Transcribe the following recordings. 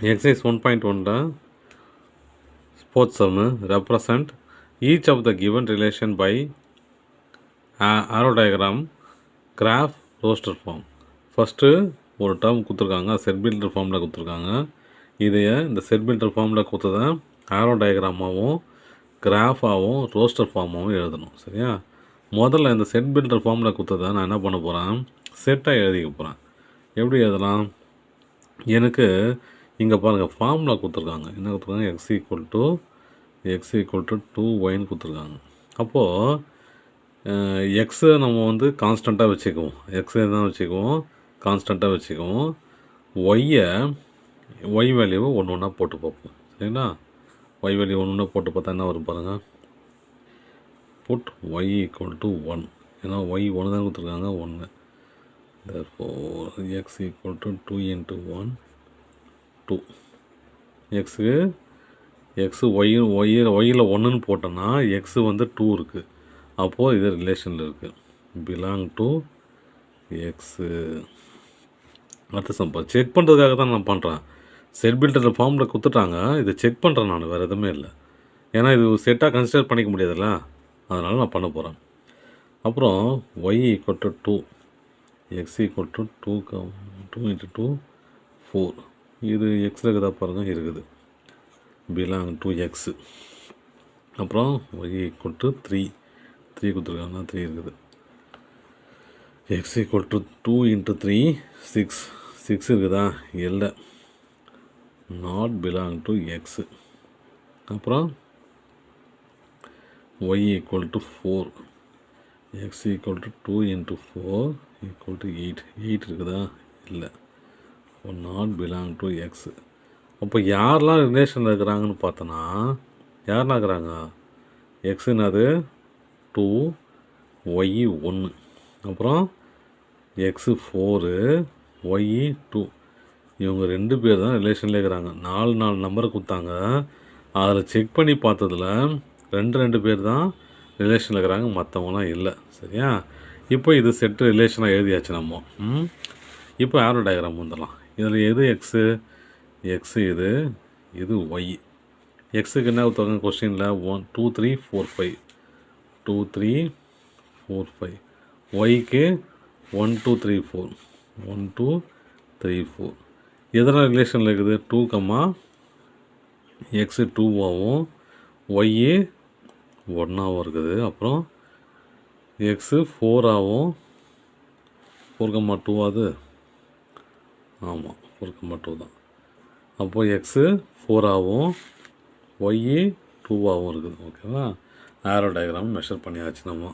Exercise 1.1 sports sum represent each of the given relation by arrow diagram, graph, roster form. First ஒரு term கொடுத்துருக்காங்க, set builder ஃபார்மில் கொடுத்துருக்காங்க. இதையே இந்த set builder ஃபார்மில் கொடுத்ததை ஆரோ டயக்ராமாகவும் கிராஃபாகவும் ரோஸ்டர் ஃபார்மாகவும் எழுதணும். சரியா? முதல்ல இந்த செட் பில்டர் ஃபார்மில் கொடுத்ததை நான் என்ன பண்ண போகிறேன், செட்டாக எழுதிக்க போகிறேன். எப்படி எழுதலாம்? எனக்கு இங்கே பாருங்கள், ஃபார்முலா கொடுத்துருக்காங்க. என்ன கொடுத்துருக்காங்க? எக்ஸ் ஈக்குவல் டு 2yன்னு கொடுத்துருக்காங்க. அப்போது எக்ஸை நம்ம வந்து கான்ஸ்டண்ட்டாக வச்சுக்குவோம், எக்ஸை தான் வச்சுக்குவோம், கான்ஸ்டண்ட்டாக வச்சுக்குவோம். ஒய் வேல்யூவை ஒன்று ஒன்றா போட்டு பார்ப்போம். சரிங்களா? ஒய் வேல்யூ ஒன்று ஒன்றா போட்டு பார்த்தா என்ன வரும் பாருங்கள். புட் ஒய் ஈக்குவல் டு 1, ஏன்னா ஒய் ஒன்று தான் கொடுத்துருக்காங்க, 1. therefore x equal to 2 into 1 2. X ஒய்யில் ஒன்றுன்னு போட்டோன்னா எக்ஸு வந்து 2 இருக்குது. அப்போது இது ரிலேஷனில் இருக்குது, பிலாங் டு எக்ஸு. அடுத்த சம்பா செக் பண்ணுறதுக்காக தான் நான் பண்ணுறேன். செட் பில்டர் ஃபார்மில் கொடுத்துட்டாங்க, இதை செக் பண்ணுறேன் நான், வேறு எதுவுமே இல்லை. ஏன்னா இது செட்டாக கன்சிடர் பண்ணிக்க முடியாதுல்ல, அதனால் நான் பண்ண போகிறேன். அப்புறம் Y equal to 2, X equal to 2 into 2 4. இது எக்ஸில் இருக்குதா பாருங்கள், இருக்குது, பிலாங் டு எக்ஸு. அப்புறம் ஒய் ஈக்குவல் டு 3 கொடுத்துருக்காங்கன்னா 3 இருக்குது. எக்ஸ் ஈக்குவல் டு 2 into 3 6 இருக்குதா? இல்லை, நாட் பிலாங் டு எக்ஸு. அப்புறம் Y equal to 4, x equal to 2 into 4 equal to 8 இருக்குதா? இல்லை, நாட் பிலாங் டு எக்ஸு. அப்போ யாரெல்லாம் ரிலேஷனில் இருக்கிறாங்கன்னு பார்த்தோன்னா, யாரெல்லாம் இருக்கிறாங்க? எக்ஸுன்னு 2, ஒய் 1, அப்புறம் எக்ஸு 4, ஒய் 2. இவங்க 2 பேர் தான் ரிலேஷனில் இருக்கிறாங்க. 4 நம்பரை கொடுத்தாங்க, அதில் செக் பண்ணி பார்த்ததில் 2 பேர் தான் ரிலேஷனில் இருக்கிறாங்க, மற்றவங்களாம் இல்லை. சரியா? இப்போ இது செட்டு ரிலேஷனாக எழுதியாச்சு நம்ம. இப்போ ஆரோ டயக்ராம் வந்துடலாம். இதில் எது எக்ஸு இது ஒய். எக்ஸுக்கு என்ன கொடுத்தாங்க கொஸ்டினில்? 1 2 3 4 5 2 3 4 5. ஒய்க்கு 1 2 3 4 1 2 3 4. எதனால் ரிலேஷனில் இருக்குது? 2, எக்ஸு 2ஆகவும் ஒய்யு 1ஆகவும் இருக்குது. அப்புறம் எக்ஸு 4ஆகவும் 4, 2 ஆமாம், 4, 2 தான். அப்போது எக்ஸு 4ஆகவும் ஒய்யு 2ஆகவும் இருக்குது. ஓகேவா? ஆரோ டயக்ராம் மெஷர் பண்ணியாச்சு நம்ம.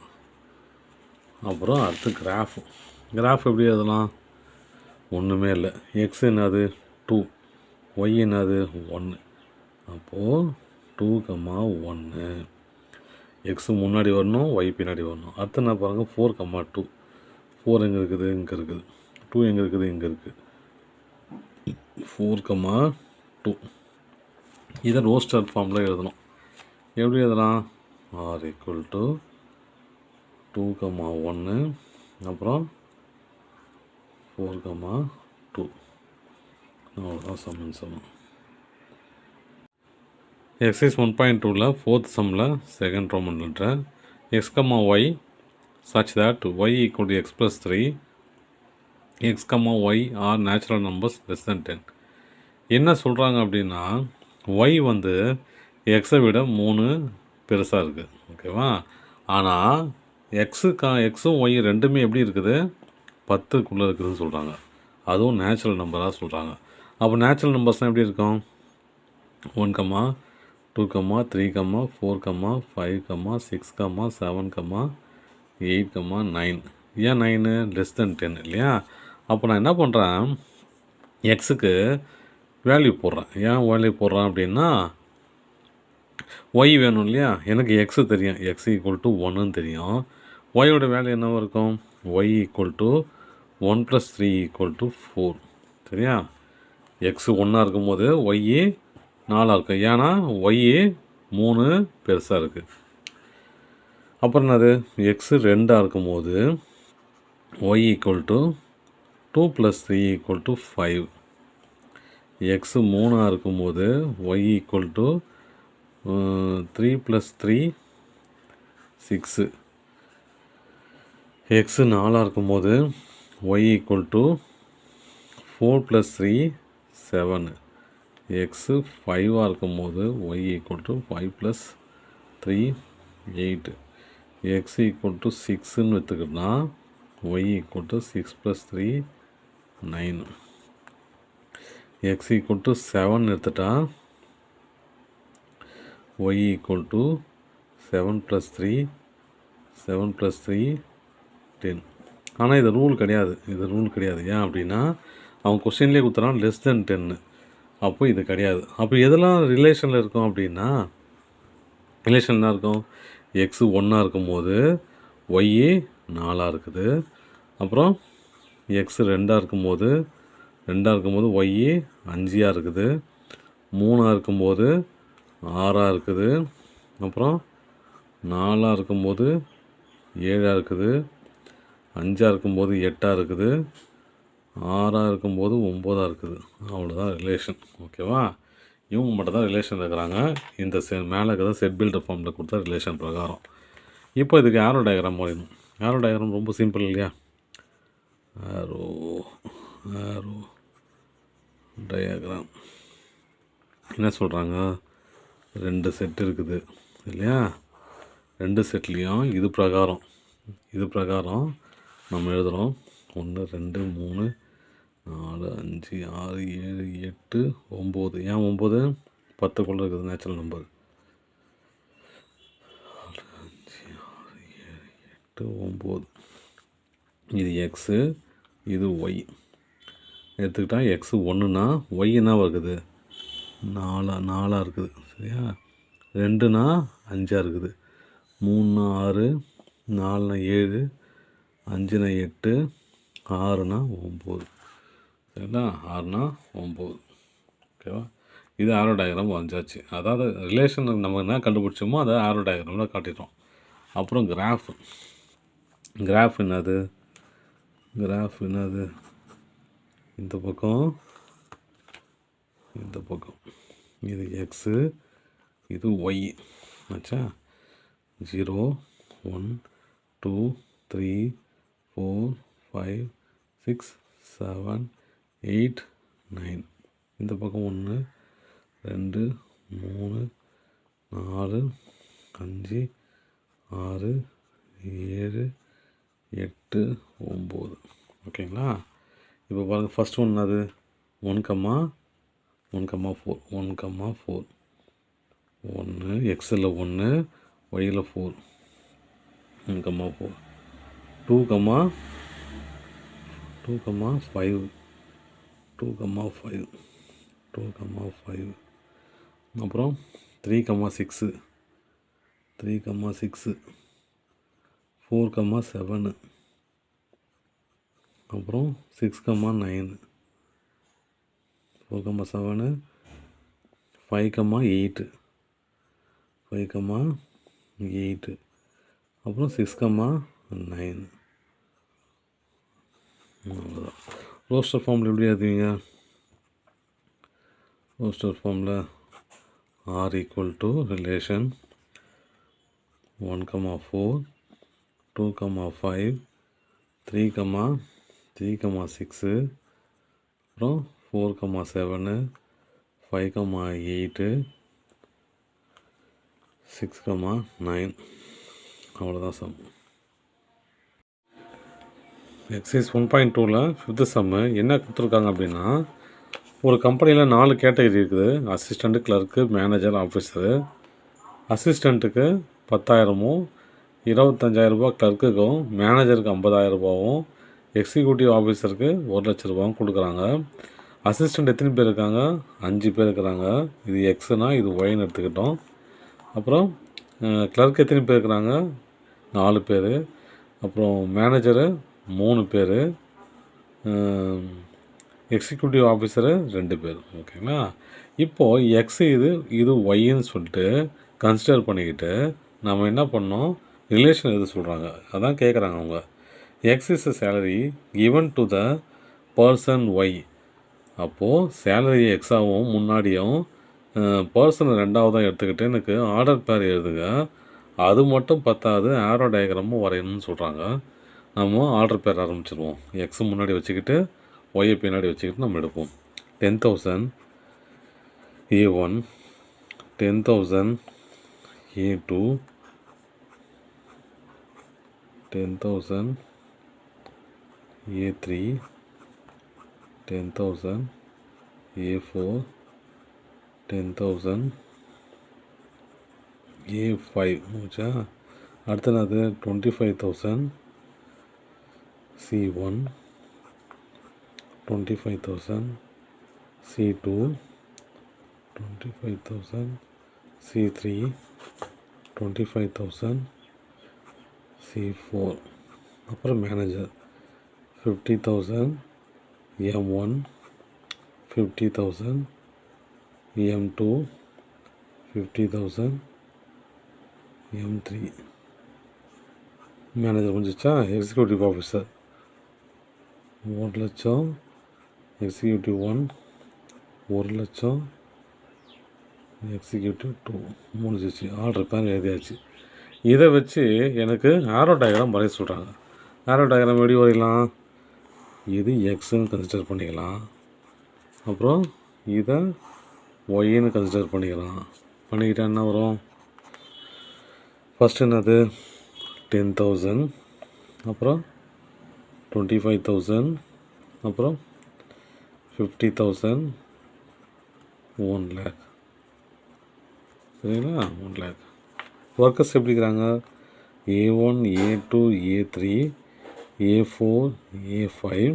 அப்புறம் அடுத்து கிராஃப் எப்படி எழுதலாம்? ஒன்றுமே இல்லை. எக்ஸ் என்னது? 2, ஒய் என்னது? 1. அப்போது 2, 1. எக்ஸு முன்னாடி வரணும், ஒய் பின்னாடி வரணும். அடுத்து என்ன பாருங்கள், 4, 2. 4 எங்கே இருக்குது? இங்கே இருக்குது. 2 எங்கே இருக்குது? இங்கே இருக்குது. 4, 2. இதை ரோஸ்டர் ஃபார்மில் எழுதணும். எப்படி எழுதலாம்? ஆர் ஈக்குவல் டு 2, 1, அப்புறம் 4, 2. அவ்வளோதான் சமம். எக்ஸைஸ் 1.2ல் 4th சம்மில் second Roman letter X, Y such that y equal to x plus 3, x, y are natural numbers less than 10. என்ன சொல்கிறாங்க அப்படின்னா, y வந்து எக்ஸை விட 3 பெருசாக இருக்குது. ஓகேவா? ஆனால் எக்ஸும் ஒய் ரெண்டுமே எப்படி இருக்குது? 10க்குள்ளே இருக்குதுன்னு சொல்கிறாங்க. அதுவும் நேச்சுரல் நம்பராக சொல்கிறாங்க. அப்போ நேச்சுரல் நம்பர்ஸ்னால் எப்படி இருக்கும்? 1, 2, 3, 4, 5, 6, 7, 8, 9. ஏன் 9? லெஸ் தென் 10 இல்லையா? அப்போ நான் என்ன பண்ணுறேன், எக்ஸுக்கு வேல்யூ போடுறேன். ஏன் வேல்யூ போடுறேன் அப்படின்னா, ஒய் வேணும் இல்லையா? எனக்கு எக்ஸு தெரியும், எக்ஸ் ஈக்குவல் டு 1ன்னு தெரியும். ஒய்யோட வேல்யூ என்னவாக இருக்கும்? Y equal to 1 + 3 = 4. சரியா? எக்ஸு 1ஆக இருக்கும்போது ஒய்யு 4ஆக இருக்குது. ஏன்னா ஒய்யு 3 பெருசாக இருக்குது. அப்புறம் என்னது? எக்ஸு 2ஆக இருக்கும்போது ஒய் ஈக்குவல் டு 2 + 3 = 5. எக்ஸு 3 இருக்கும்போது ஒய் ஈக்குவல் டு 3 + 3 6. எக்ஸு 4 இருக்கும்போது ஒய் ஈக்குவல் டு 4 + 3 7. எக்ஸு 5 இருக்கும்போது Y equal to 5 + 3 8. X equal to 6ன்னு எடுத்துக்கிட்டோம்னா Y equal to 6 + 3 9. X equal to 7 எடுத்துட்டா ஒய் ஈக்குவல் டு 7 + 3 10. ஆனால் இது ரூல் கிடையாது. ஏன் அப்படின்னா அவன் கொஸ்டின்லேயே கொடுத்துறான் <10. அப்போ இது கிடையாது. அப்போ எதெல்லாம் ரிலேஷனில் இருக்கும் அப்படின்னா ரிலேஷன் என்ன இருக்கும்? எக்ஸு 1 இருக்கும்போது ஒய்யு 4 இருக்குது. அப்புறம் எக்ஸு 2 இருக்கும்போது ஒய்யு 5 இருக்குது. 3 இருக்கும்போது 6 இருக்குது. அப்புறம் 4 இருக்கும்போது 7 இருக்குது. 5 இருக்கும்போது 8 இருக்குது. 6 இருக்கும்போது 9 இருக்குது. அவ்வளோதான் ரிலேஷன். ஓகேவா? இவங்க மட்டும் தான் ரிலேஷன் இருக்கிறாங்க. இந்த மேலே இருக்கிறத செட் பில்டர் ஃபார்மில் கொடுத்தா ரிலேஷன் பிரகாரம். இப்போ இதுக்கு ஆரோ டயக்ராம் வரையணும். ஆரோ டயக்ராம் ரொம்ப சிம்பிள் இல்லையா? ஆரோ டயக்ராம் என்ன சொல்கிறாங்க? 2 செட் இருக்குது இல்லையா? 2 செட்லேயும் இது பிரகாரம் நம்ம எழுதுகிறோம். 1 2 3 4 5 6 7 8 9. ஏன் 9? 10க்குள்ளே இருக்குது நேச்சுரல் நம்பர். 4 5 6 7 8 9. இது எக்ஸு, இது ஒய் எடுத்துக்கிட்டால் எக்ஸு 1னா ஒய் என்ன இருக்குது? 4 இருக்குது. சரியா? 2னா 5 இருக்குது. 3னா 6, 4னா 7, 5னா 8, 6னா 9. சரிங்களா? 6னா 9. ஓகேவா? இது ஆரோ டயக்ராம் வரைஞ்சாச்சு. அதாவது ரிலேஷன் நம்ம என்ன கண்டுபிடிச்சோமோ அதை ஆரோ டயக்ராமில் காட்டிட்டோம். அப்புறம் கிராஃப் என்னது? இந்த பக்கம் இது எக்ஸு, இது ஒய் ஆச்சா? 0 1 2 3 4 5 6 7 8 9. இந்த பக்கம் 1 2 3 4 5 6 7 8 9. ஓகேங்களா? இப்போ பாருங்கள், ஃபஸ்ட் ஒன் அது 1, 4 1 எக்ஸில் 1 ஒய்யில் 4 1, 4 2, 5 அப்புறம் 3, 6 4, 7 அப்புறம் 6, 9 4, 7 5, 8 அப்புறம் 6, 9. அவ்வளோதான். ரோஸ்டர் ஃபார்மில் எப்படி எழுதுவீங்க? ரோஸ்டர் ஃபார்மில் R ஈக்குவல் டு ரிலேஷன் 1, 4 2, 5 3, 6 அப்புறம் 4, 7 5, 8 6, 9. அவ்வளோதான் சம். எக்ஸைஸ் 1.2ல் 5th சம்மு என்ன கொடுத்துருக்காங்க அப்படின்னா, ஒரு கம்பெனியில் 4 கேட்டகரி இருக்குது. Assistant, clerk, manager, officer. அசிஸ்டண்ட்டுக்கு 10,000ம் 25,000 ரூபா கிளர்க்குக்கும், மேனேஜருக்கு 50,000 ரூபாவும், எக்ஸிக்யூட்டிவ் ஆஃபீஸருக்கு 1,00,000 ரூபாவும் கொடுக்குறாங்க. அசிஸ்டண்ட் எத்தனை பேர் இருக்காங்க? 5 பேர் இருக்கிறாங்க. இது எக்ஸுனா இது ஒய்ன்னு எடுத்துக்கிட்டோம். அப்புறம் கிளர்க் எத்தனை பேர் இருக்கிறாங்க? 4 பேர். அப்புறம் மேனேஜரு 3 பேர். எக்ஸிக்யூட்டிவ் ஆஃபீஸரு 2 பேர். ஓகேங்களா? இப்போது எக்ஸு இது ஒய்ன்னு சொல்லிட்டு கன்சிடர் பண்ணிக்கிட்டு நம்ம என்ன பண்ணோம்? ரிலேஷன் எது சொல்கிறாங்க அதான் கேட்குறாங்க அவங்க. X is a salary given to the person y. அப்போது சேலரி எக்ஸாவும் முன்னாடியும் பர்சனை ரெண்டாவதாக எடுத்துக்கிட்டு எனக்கு ஆர்டர் பேர் எழுதுங்க. அது மட்டும் பத்தாது, ஆரோ டயக்ராமும் வரையணும்னு சொல்கிறாங்க. நம்ம ஆர்டர் பேர் ஆரம்பிச்சிருவோம். எக்ஸ் முன்னாடி வச்சுக்கிட்டு ஒய்யை பின்னாடி வச்சுக்கிட்டு நம்ம எடுப்போம். 10,000 A1, 10,000 A2, 10,000 A3, 10,000 A4, 10,000 A5 முடிச்சா அடுத்தது 25,000 C1, 25,000 C2, 25,000 C3, 25,000 C4. அப்புறம் manager 50,000 M1, 50,000 M2, 50,000 M3. Manager முடிஞ்சிச்சா? எக்ஸிக்யூட்டிவ் ஆஃபீஸர் 1,00,000, எக்ஸிக்யூட்டிவ் 1 1,00,000, எக்ஸிக்யூட்டிவ் 2 முடிஞ்சிச்சு. ஆர்டர் பேர் எழுதியாச்சு. இதை வச்சு எனக்கு ஆரோ டயக்ராம் வரைய சொல்கிறாங்க. ஆரோ டயக்ராம் எப்படி வரையலாம்? இது எக்ஸுன்னு கன்சிடர் பண்ணிக்கலாம். அப்புறம் இதை ஒய்ன்னு கன்சிடர் பண்ணிக்கலாம். பண்ணிக்கிட்டா என்ன வரும்? ஃபஸ்ட்டு என்னது 10,000, அப்புறம் 25,000, அப்புறம் 50,000, 1 lakh. சரிங்களா? 1 lakh. ஒர்க்கர்ஸ் எப்படி இருக்கிறாங்க? A1, A2, A3, A4, A5,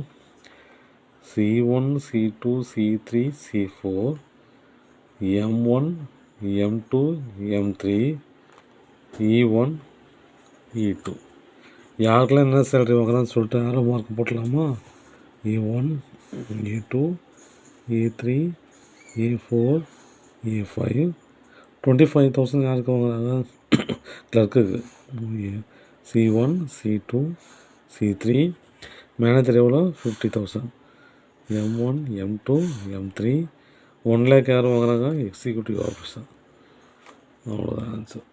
C1, C2, C3, C4, M1, M2, M3, E1, E2. யாருக்கெல்லாம் என்ன சேலரி வாங்குறான்னு சொல்லிட்டு ஆரோ mark போட்டலாமா? A1, A2, A3, A4, A5. 25,000 யாருக்கு வாங்குறாங்க? கிளர்க்குக்கு. C1, C2, C3. மேனேஜர் எவ்வளோ? 50,000. M1, M2, M3. 1 lakh யார் வாங்குறாங்க? Executive officer. அவ்வளோதான் answer.